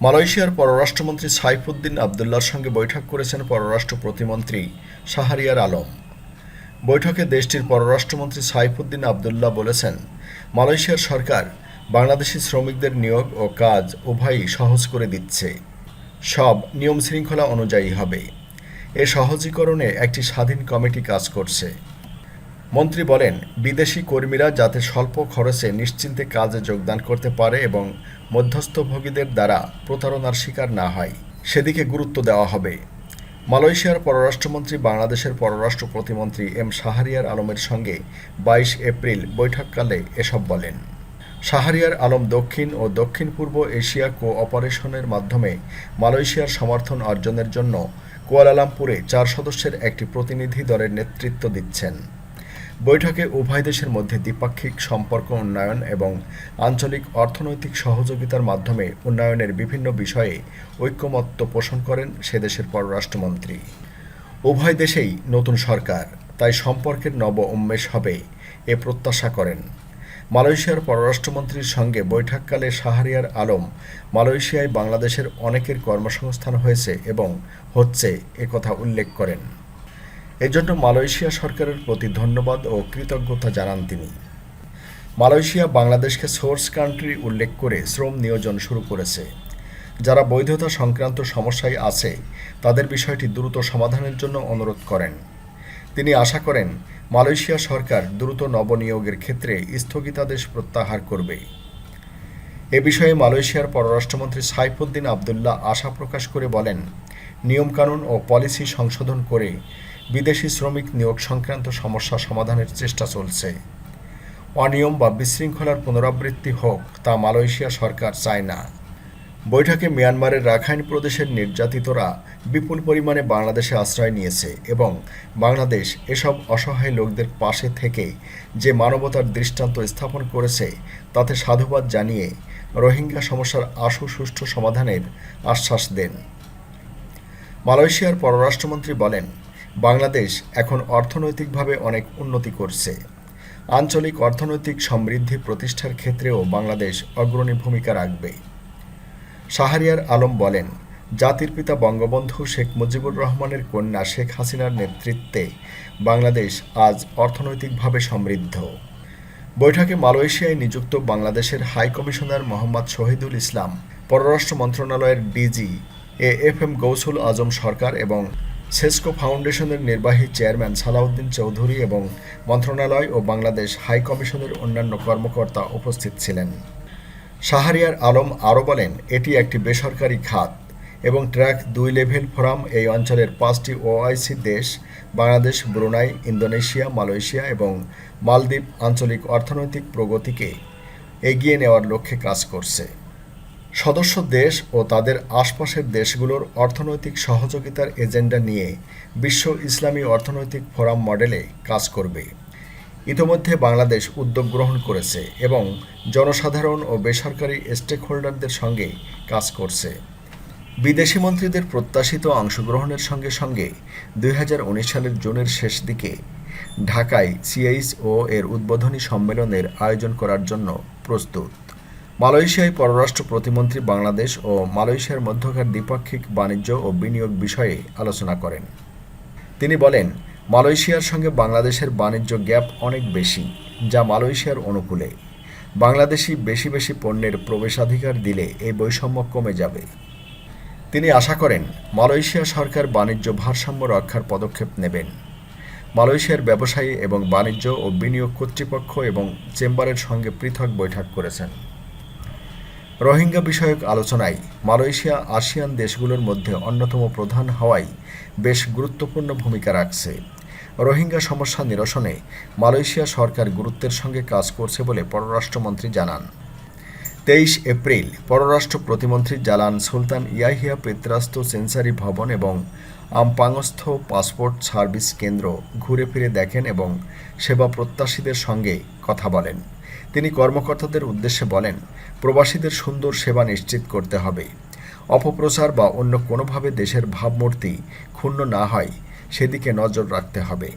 মালয়েশিয়ার পররাষ্ট্রমন্ত্রী সাইফুদ্দিন আবদুল্লাহর সঙ্গে বৈঠক করেছেন পররাষ্ট্র প্রতিমন্ত্রী শাহরিয়ার আলম। বৈঠকে দেশটির পররাষ্ট্রমন্ত্রী সাইফুদ্দিন আবদুল্লাহ বলেছেন, মালয়েশিয়ার সরকার বাংলাদেশি শ্রমিকদের নিয়োগ ও কাজ উভয়ই সহজ করে দিচ্ছে। সব নিয়মশৃঙ্খলা অনুযায়ী হবে। এ সহজীকরণে একটি স্বাধীন কমিটি কাজ করছে। মন্ত্রী বলেন, বিদেশি কর্মীরা যাতে স্বল্প খরচে নিশ্চিন্তে কাজে যোগদান করতে পারে এবং মধ্যস্থভোগীদের দ্বারা প্রতারণার শিকার না হয়, সেদিকে গুরুত্ব দেওয়া হবে। মালয়েশিয়ার পররাষ্ট্রমন্ত্রী বাংলাদেশের পররাষ্ট্র প্রতিমন্ত্রী এম শাহরিয়ার আলমের সঙ্গে ২২ এপ্রিল বৈঠককালে এসব বলেন। শাহরিয়ার আলম দক্ষিণ ও দক্ষিণ পূর্ব এশিয়া কোঅপারেশনের মাধ্যমে মালয়েশিয়ার সমর্থন অর্জনের জন্য কুয়ালালামপুরে ৪ সদস্যের একটি প্রতিনিধি দলের নেতৃত্ব দিচ্ছেন। বৈঠকে উভয় দেশের মধ্যে দ্বিপাক্ষিক সম্পর্ক উন্নয়ন এবং আঞ্চলিক অর্থনৈতিক সহযোগিতার মাধ্যমে উন্নয়নের বিভিন্ন বিষয়ে ঐকমত্য পোষণ করেন সে দেশের পররাষ্ট্রমন্ত্রী। উভয় দেশেই নতুন সরকার, তাই সম্পর্কের নব উন্মেষ হবে এ প্রত্যাশা করেন। মালয়েশিয়ার পররাষ্ট্রমন্ত্রীর সঙ্গে বৈঠককালে শাহরিয়ার আলম মালয়েশিয়ায় বাংলাদেশের অনেকের কর্মসংস্থান হয়েছে এবং হচ্ছে একথা উল্লেখ করেন। এজন্য মালয়েশিয়া সরকারের প্রতি ধন্যবাদ ও কৃতজ্ঞতা জানান তিনি। মালয়েশিয়া বাংলাদেশকে সোর্স কান্ট্রি উল্লেখ করে শ্রম নিয়োজন শুরু করেছে। যারা বৈধতা সংক্রান্ত সমস্যায় আছে তাদের বিষয়টি দ্রুত সমাধানের জন্য অনুরোধ করেন। তিনি আশা করেন, মালয়েশিয়া সরকার দ্রুত নবনিয়োগের ক্ষেত্রে স্থগিতাদেশ প্রত্যাহার করবে। এ বিষয়ে মালয়েশিয়ার পররাষ্ট্রমন্ত্রী সাইফুদ্দিন আবদুল্লাহ আশা প্রকাশ করে বলেন, নিয়মকানুন ও পলিসি সংশোধন করে বিদেশি শ্রমিক নিয়োগ সংক্রান্ত সমস্যা সমাধানের চেষ্টা চলছে। অনিয়ম বা বিশৃঙ্খলার পুনরাবৃত্তি হোক, তা মালয়েশিয়া সরকার চায় না। বৈঠকে মিয়ানমারের রাখাইন প্রদেশের নির্যাতিতরা বিপুল পরিমাণে বাংলাদেশে আশ্রয় নিয়েছে এবং বাংলাদেশ এসব অসহায় লোকদের পাশে থেকে যে মানবতার দৃষ্টান্ত স্থাপন করেছে তাতে সাধুবাদ জানিয়ে রোহিঙ্গা সমস্যার আশু সুষ্ঠু সমাধানের আশ্বাস দেন। মালয়েশিয়ার পররাষ্ট্রমন্ত্রী বলেন, বাংলাদেশ এখন অর্থনৈতিকভাবে অনেক উন্নতি করছে। আঞ্চলিক অর্থনৈতিক সমৃদ্ধি প্রতিষ্ঠার ক্ষেত্রেও বাংলাদেশ অগ্রণী ভূমিকা রাখবে। শাহরিয়ার আলম বলেন, জাতির পিতা বঙ্গবন্ধু শেখ মুজিবুর রহমানের কন্যা শেখ হাসিনার নেতৃত্বে বাংলাদেশ আজ অর্থনৈতিকভাবে সমৃদ্ধ। বৈঠকে মালয়েশিয়ায় নিযুক্ত বাংলাদেশের হাই কমিশনার মোহাম্মদ শহীদুল ইসলাম, পররাষ্ট্র মন্ত্রণালয়ের ডিজি এএফএম গৌসুল আজম সরকার এবং সেসকো ফাউন্ডেশনের নির্বাহী চেয়ারম্যান সালাউদ্দিন চৌধুরী এবং মন্ত্রণালয় ও বাংলাদেশ হাই কমিশনের অন্যান্য কর্মকর্তা উপস্থিত ছিলেন। শাহরিয়ার আলম আরও বলেন, এটি একটি বেসরকারি খাত এবং ট্র্যাক ২ লেভেল ফোরাম এই অঞ্চলের ৫টি ওআইসি দেশ বাংলাদেশ, ব্রুনাই, ইন্দোনেশিয়া, মালয়েশিয়া এবং মালদ্বীপ আঞ্চলিক অর্থনৈতিক প্রগতিকে এগিয়ে নেওয়ার লক্ষ্যে কাজ করছে। সদস্য দেশ ও তাদের আশপাশের দেশগুলোর অর্থনৈতিক সহযোগিতার এজেন্ডা নিয়ে বিশ্ব ইসলামী অর্থনৈতিক ফোরাম মডেলে কাজ করবে। ইতোমধ্যে বাংলাদেশ উদ্যোগ গ্রহণ করেছে এবং জনসাধারণ ও বেসরকারি স্টেকহোল্ডারদের সঙ্গে কাজ করছে। বিদেশি মন্ত্রীদের প্রত্যাশিত অংশগ্রহণের সঙ্গে সঙ্গে ২০১৯ সালের জুনের শেষ দিকে ঢাকায় সিএইচও এর উদ্বোধনী সম্মেলনের আয়োজন করার জন্য প্রস্তুত। মালয়েশিয়ায় পররাষ্ট্র প্রতিমন্ত্রী বাংলাদেশ ও মালয়েশিয়ার মধ্যকার দ্বিপাক্ষিক বাণিজ্য ও বিনিয়োগ বিষয়ে আলোচনা করেন। তিনি বলেন, মালয়েশিয়ার সঙ্গে বাংলাদেশের বাণিজ্য গ্যাপ অনেক বেশি, যা মালয়েশিয়ার অনুকূলে। বাংলাদেশি বেশি পণ্যের প্রবেশাধিকার দিলে এই বৈষম্য কমে যাবে। তিনি আশা করেন, মালয়েশিয়া সরকার বাণিজ্য ভারসাম্য রক্ষার পদক্ষেপ নেবেন। মালয়েশিয়ার ব্যবসায়ী এবং বাণিজ্য ও বিনিয়োগ কর্তৃপক্ষ এবং চেম্বারের সঙ্গে পৃথক বৈঠক করেছেন। রোহিঙ্গা বিষয়ক আলোচনায় মালয়েশিয়া আসিয়ান দেশগুলোর মধ্যে অন্যতম প্রধান হওয়ায় বেশ গুরুত্বপূর্ণ ভূমিকা রাখছে। রোহিঙ্গা সমস্যা নিরসনে মালয়েশিয়া সরকার গুরুত্বের সঙ্গে কাজ করছে বলে পররাষ্ট্রমন্ত্রী জানান। ২৩ এপ্রিল পররাষ্ট্র প্রতিমন্ত্রী জালান সুলতান ইয়াহিয়া পেত্রাস্তো সেন্সারি ভবন এবং আমপাংস্থ পাসপোর্ট সার্ভিস কেন্দ্র ঘুরে ফিরে দেখেন এবং সেবা প্রত্যাশীদের সঙ্গে কথা বলেন। তিনি কর্মকর্তাদের উদ্দেশ্যে বলেন, প্রবাসীদের সুন্দর সেবা নিশ্চিত করতে হবে। অপপ্রচার বা অন্য কোনোভাবে দেশের ভাবমূর্তি ক্ষুণ্ণ না হয় সেদিকে নজর রাখতে হবে।